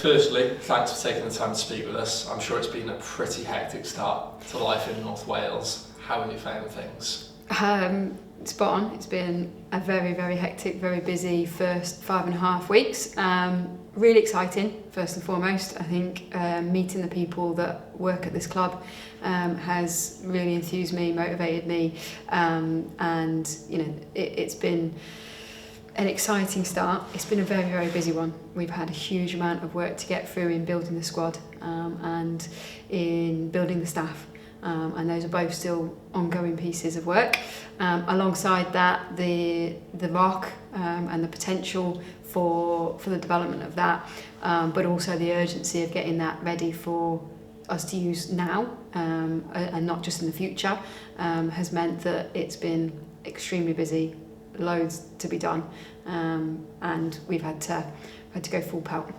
Firstly, thanks for taking the time to speak with us. I'm sure it's been a pretty hectic start to life in North Wales. How have you found things? Spot on. It's been a very, very hectic, very busy first 5.5 weeks. Really exciting, first and foremost. I think meeting the people that work at this club has really enthused me, motivated me, and it's been an exciting start. It's been a very, very busy one. We've had a huge amount of work to get through in building the squad and in building the staff. And those are both still ongoing pieces of work. Alongside that, the ROC and the potential for the development of that, but also the urgency of getting that ready for us to use now and not just in the future, has meant that it's been extremely busy, loads to be done, and we've had to go full pelt.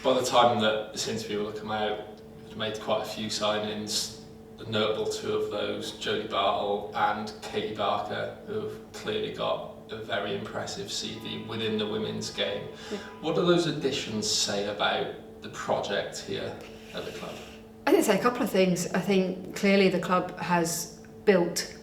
By the time that this interview will come out, you've made quite a few signings. The notable two of those, Jodie Bartle and Katie Barker, who have clearly got a very impressive CV within the women's game. Yeah. What do those additions say about the project here at the club? I think it's a couple of things. I think clearly the club has built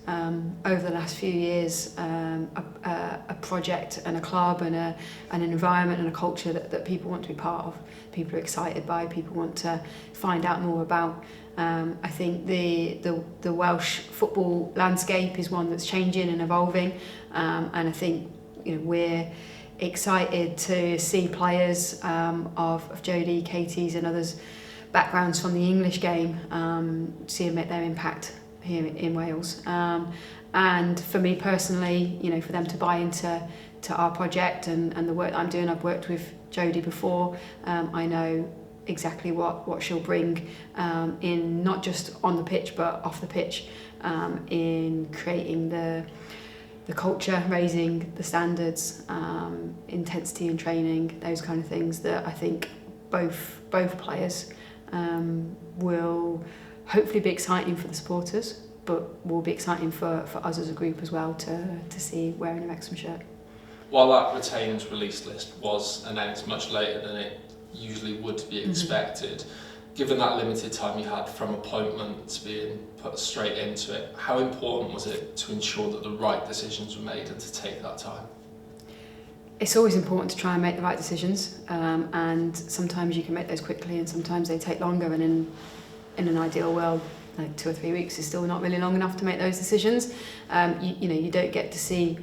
over the last few years a project and a club and an environment and a culture that people want to be part of, people are excited by, people want to find out more about. I think the Welsh football landscape is one that's changing and evolving, and I think we're excited to see players of Jodie, Katie's and others' backgrounds from the English game see them make their impact here in Wales, and for me personally, for them to buy into our project and the work that I'm doing. I've worked with Jodie before. I know exactly what she'll bring in, not just on the pitch but off the pitch, in creating the culture, raising the standards, intensity in training, those kind of things that I think both players will hopefully be exciting for the supporters, but will be exciting for us as a group as well to see wearing a Wrexham shirt. While that retained release list was announced much later than it usually would be expected, given that limited time you had from appointment to being put straight into it, how important was it to ensure that the right decisions were made and to take that time? It's always important to try and make the right decisions, and sometimes you can make those quickly and sometimes they take longer, and in an ideal world, like 2 or 3 weeks is still not really long enough to make those decisions. You don't get to see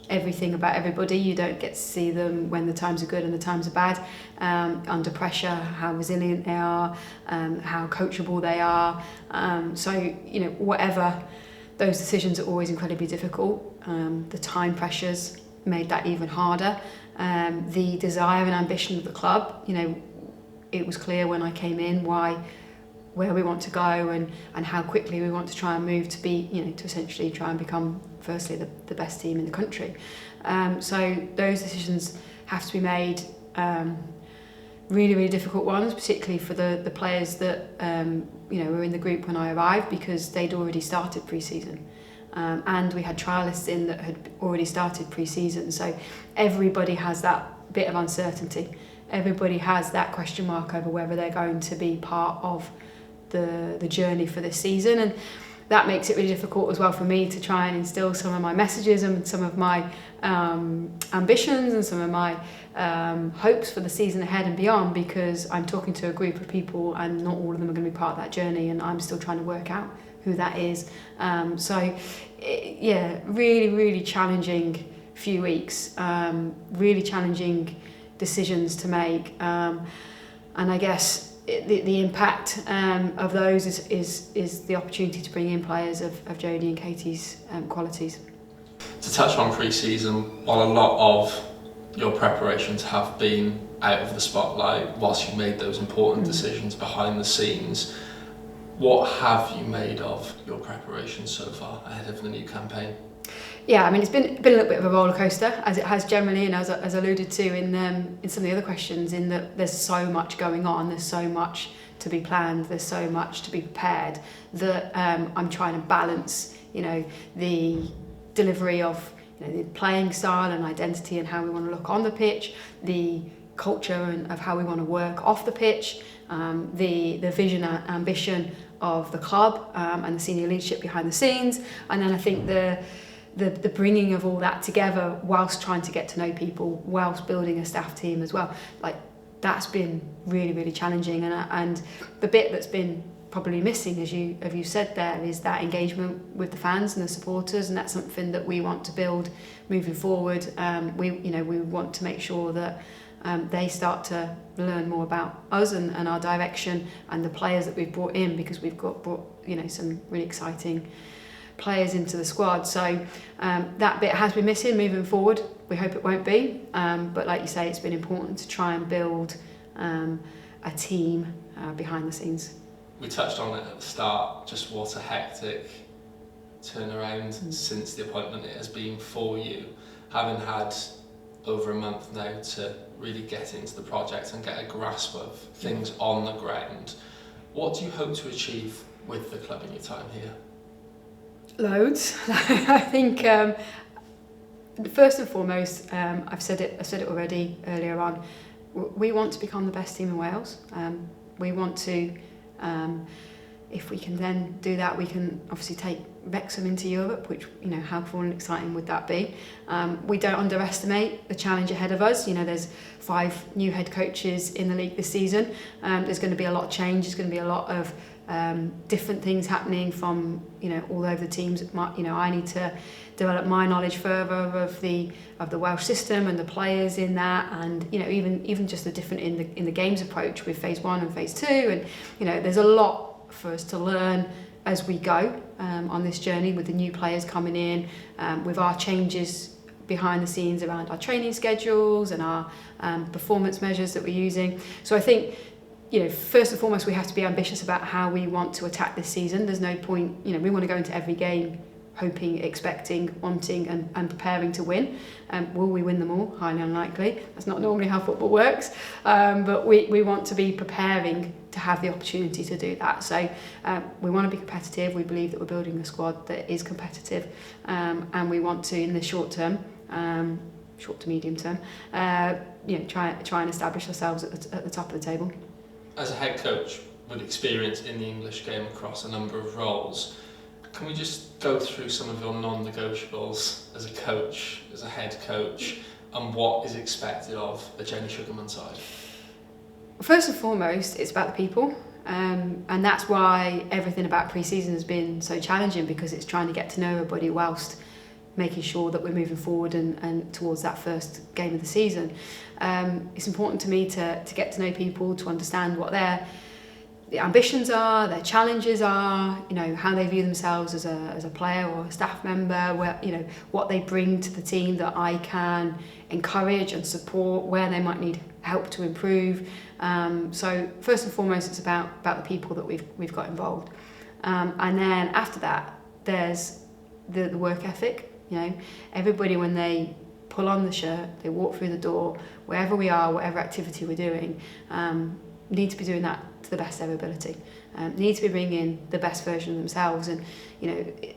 everything about everybody. You don't get to see them when the times are good and the times are bad, under pressure, how resilient they are, how coachable they are. Whatever, those decisions are always incredibly difficult. The time pressures made that even harder. The desire and ambition of the club, it was clear when I came in where we want to go and how quickly we want to try and move to be, to essentially try and become firstly the best team in the country. So those decisions have to be made, really, really difficult ones, particularly for the players that were in the group when I arrived, because they'd already started pre-season. And we had trialists in that had already started pre-season. So everybody has that bit of uncertainty. Everybody has that question mark over whether they're going to be part of the journey for this season, and that makes it really difficult as well for me to try and instill some of my messages and some of my ambitions and some of my hopes for the season ahead and beyond, because I'm talking to a group of people and not all of them are going to be part of that journey, and I'm still trying to work out who that is. Really, really challenging few weeks, really challenging decisions to make, and I guess the impact of those is the opportunity to bring in players of Jodie and Katie's qualities. To touch on pre-season, while a lot of your preparations have been out of the spotlight whilst you made those important decisions behind the scenes, what have you made of your preparations so far ahead of the new campaign? Yeah, I mean, it's been a little bit of a roller coaster, as it has generally, and as alluded to in some of the other questions, in that there's so much going on, there's so much to be planned, there's so much to be prepared, that I'm trying to balance, the delivery of the playing style and identity and how we want to look on the pitch, the culture and of how we want to work off the pitch, the vision and ambition of the club, and the senior leadership behind the scenes. And then I think the bringing of all that together whilst trying to get to know people, whilst building a staff team as well, like that's been really, really challenging. And the bit that's been probably missing, as you said there, is that engagement with the fans and the supporters, and that's something that we want to build moving forward. We want to make sure that they start to learn more about us and our direction and the players that we've brought in, because we've brought some really exciting players into the squad. So that bit has been missing moving forward. We hope it won't be, but like you say, it's been important to try and build a team behind the scenes. We touched on it at the start, just what a hectic turnaround since the appointment it has been for you, having had over a month now to really get into the project and get a grasp of things on the ground. What do you hope to achieve with the club in your time here? Loads. I think first and foremost, I've said it already earlier on, we want to become the best team in Wales. We want to, if we can then do that, we can obviously take Wrexham into Europe, which, how cool and exciting would that be? We don't underestimate the challenge ahead of us. There's 5 new head coaches in the league this season. There's going to be a lot of change. There's going to be a lot of different things happening from all over the teams. I need to develop my knowledge further of the Welsh system and the players in that, and even just the different in the games approach with phase 1 and phase 2, and there's a lot for us to learn as we go on this journey, with the new players coming in, with our changes behind the scenes around our training schedules and our performance measures that we're using. So I think first and foremost, we have to be ambitious about how we want to attack this season. There's no point, we want to go into every game hoping, expecting, wanting and preparing to win. Will we win them all? Highly unlikely. That's not normally how football works. But we want to be preparing to have the opportunity to do that. So we want to be competitive. We believe that we're building a squad that is competitive. And we want to, in the short term, short to medium term, try and establish ourselves at the top of the table. As a head coach with experience in the English game across a number of roles, can we just go through some of your non-negotiables as a coach, as a head coach, and what is expected of a Jenny Sugarman side? First and foremost, it's about the people, and that's why everything about pre-season has been so challenging, because it's trying to get to know everybody whilst making sure that we're moving forward and towards that first game of the season. It's important to me to get to know people, to understand what their ambitions are, their challenges are, how they view themselves as a player or a staff member, where, what they bring to the team that I can encourage and support, where they might need help to improve. So first and foremost, it's about the people that we've got involved. And then after that, there's the work ethic. Everybody, when they pull on the shirt, they walk through the door, wherever we are, whatever activity we're doing, need to be doing that to the best of their ability. Need to be bringing the best version of themselves. And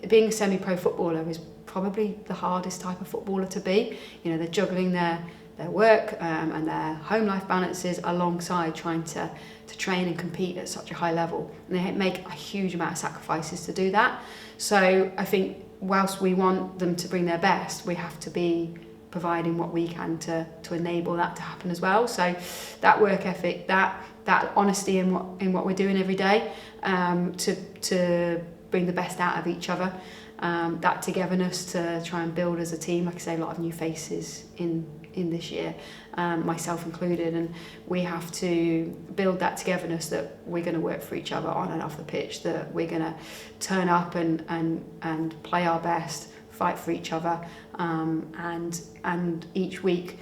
being a semi-pro footballer is probably the hardest type of footballer to be. They're juggling their work and their home life balances alongside trying to train and compete at such a high level, and they make a huge amount of sacrifices to do that. So I think whilst we want them to bring their best, we have to be providing what we can to enable that to happen as well. So that work ethic, that honesty in what we're doing every day, to bring the best out of each other, that togetherness to try and build as a team. Like I say, a lot of new faces in this year, myself included, and we have to build that togetherness that we're going to work for each other on and off the pitch, that we're going to turn up and play our best, fight for each other, and each week,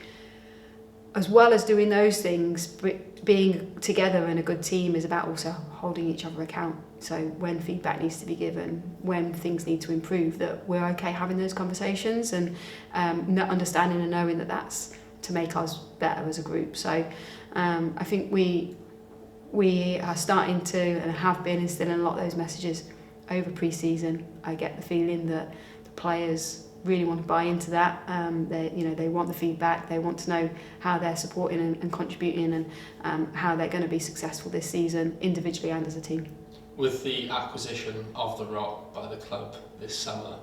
as well as doing those things, being together in a good team is about also holding each other account. So when feedback needs to be given, when things need to improve, that we're okay having those conversations, and not understanding and knowing that that's to make us better as a group. So I think we are starting to, and have been, instilling a lot of those messages over pre-season. I get the feeling that the players really want to buy into that. They want the feedback. They want to know how they're supporting and contributing, and how they're going to be successful this season, individually and as a team. With the acquisition of the Rock by the club this summer,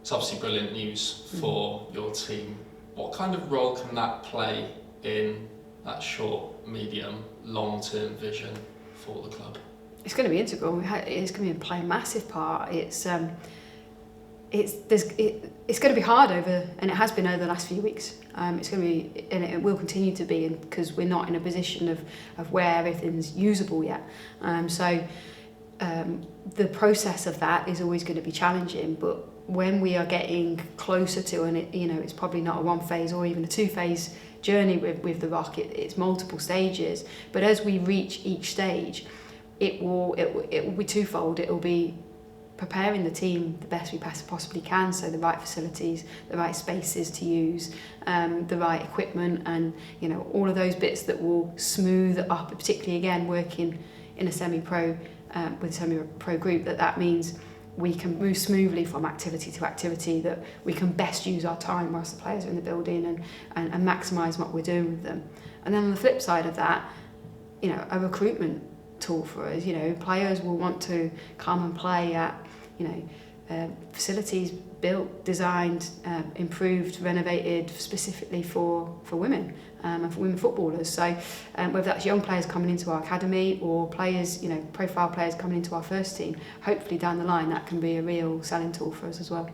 it's obviously brilliant news for your team. What kind of role can that play in that short, medium, long-term vision for the club? It's going to be integral. It's going to play a massive part. It's going to be hard and it has been over the last few weeks. It's going to be, and it will continue to be, because we're not in a position of where everything's usable yet. The process of that is always going to be challenging, but when we are getting closer to, and it's probably not a one phase or even a two phase journey with the Rock, it's multiple stages, but as we reach each stage, it will be twofold. It will be preparing the team the best we possibly can, so the right facilities, the right spaces to use, the right equipment, and all of those bits that will smooth up, particularly again working in a semi-pro with a semi-pro group, that means we can move smoothly from activity to activity, that we can best use our time whilst the players are in the building and maximise what we're doing with them. And then on the flip side of that, a recruitment tool for us. Players will want to come and play at facilities built, designed, improved, renovated specifically for women and for women footballers. So whether that's young players coming into our academy or players, profile players coming into our first team, hopefully down the line that can be a real selling tool for us as well.